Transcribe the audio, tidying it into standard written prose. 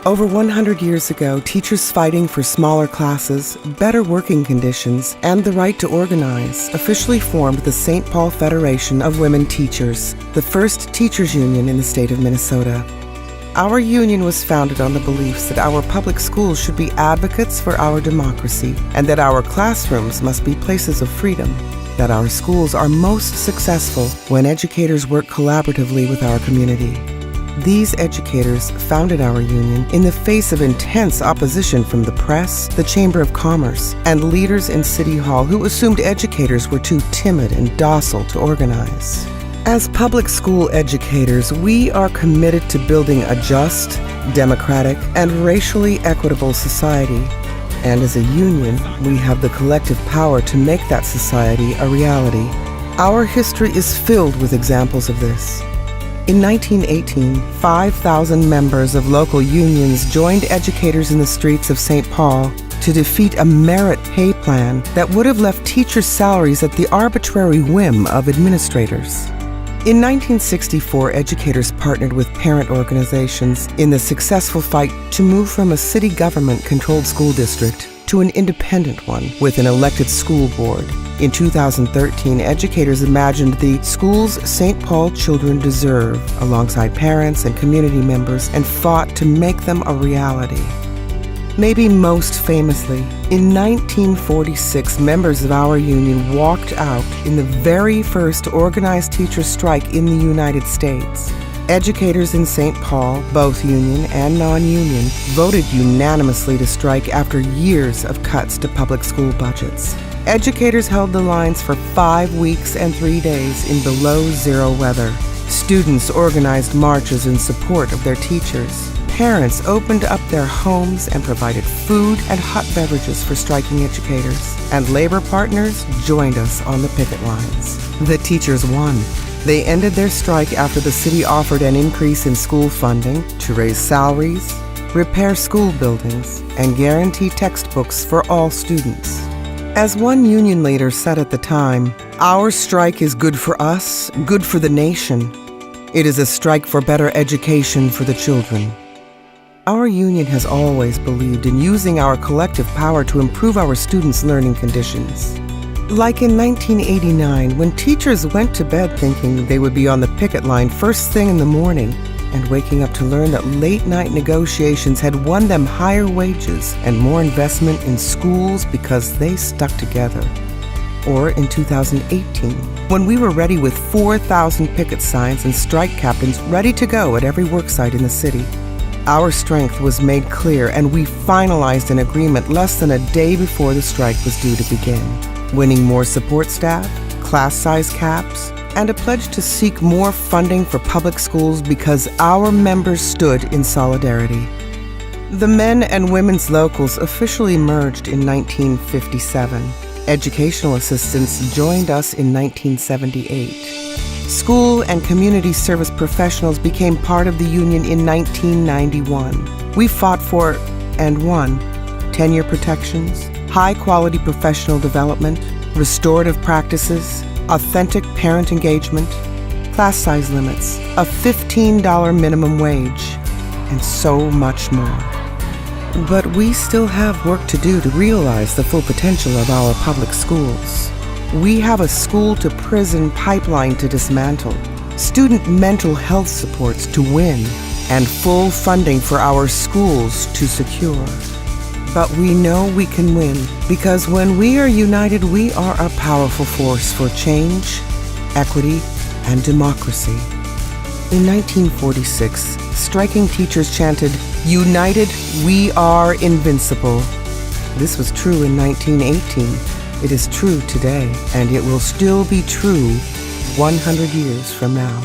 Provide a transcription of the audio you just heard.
Over 100 years ago, teachers fighting for smaller classes, better working conditions, and the right to organize officially formed the St. Paul Federation of Women Teachers, the first teachers' union in the state of Minnesota. Our union was founded on the beliefs that our public schools should be advocates for our democracy and that our classrooms must be places of freedom, that our schools are most successful when educators work collaboratively with our community. These educators founded our union in the face of intense opposition from the press, the Chamber of Commerce, and leaders in City Hall who assumed educators were too timid and docile to organize. As public school educators, we are committed to building a just, democratic, and racially equitable society. And as a union, we have the collective power to make that society a reality. Our history is filled with examples of this. In 1918, 5,000 members of local unions joined educators in the streets of St. Paul to defeat a merit pay plan that would have left teachers' salaries at the arbitrary whim of administrators. In 1964, educators partnered with parent organizations in the successful fight to move from a city government-controlled school district to an independent one with an elected school board. In 2013, educators imagined the schools St. Paul children deserve alongside parents and community members and fought to make them a reality. Maybe most famously, in 1946, members of our union walked out in the very first organized teacher strike in the United States. Educators in St. Paul, both union and non-union, voted unanimously to strike after years of cuts to public school budgets. Educators held the lines for 5 weeks and 3 days in below-zero weather. Students organized marches in support of their teachers. Parents opened up their homes and provided food and hot beverages for striking educators. And labor partners joined us on the picket lines. The teachers won. They ended their strike after the city offered an increase in school funding to raise salaries, repair school buildings, and guarantee textbooks for all students. As one union leader said at the time, "Our strike is good for us, good for the nation. It is a strike for better education for the children." Our union has always believed in using our collective power to improve our students' learning conditions. Like in 1989, when teachers went to bed thinking they would be on the picket line first thing in the morning, and waking up to learn that late-night negotiations had won them higher wages and more investment in schools because they stuck together. Or in 2018, when we were ready with 4,000 picket signs and strike captains ready to go at every worksite in the city. Our strength was made clear, and we finalized an agreement less than a day before the strike was due to begin, winning more support staff, class size caps, and a pledge to seek more funding for public schools because our members stood in solidarity. The men and women's locals officially merged in 1957. Educational assistants joined us in 1978. School and community service professionals became part of the union in 1991. We fought for, and won, tenure protections, high-quality professional development, restorative practices, authentic parent engagement, class size limits, a $15 minimum wage, and so much more. But we still have work to do to realize the full potential of our public schools. We have a school-to-prison pipeline to dismantle, student mental health supports to win, and full funding for our schools to secure. But we know we can win, because when we are united, we are a powerful force for change, equity, and democracy. In 1946, striking teachers chanted, "United, we are invincible." This was true in 1918. It is true today, and it will still be true 100 years from now.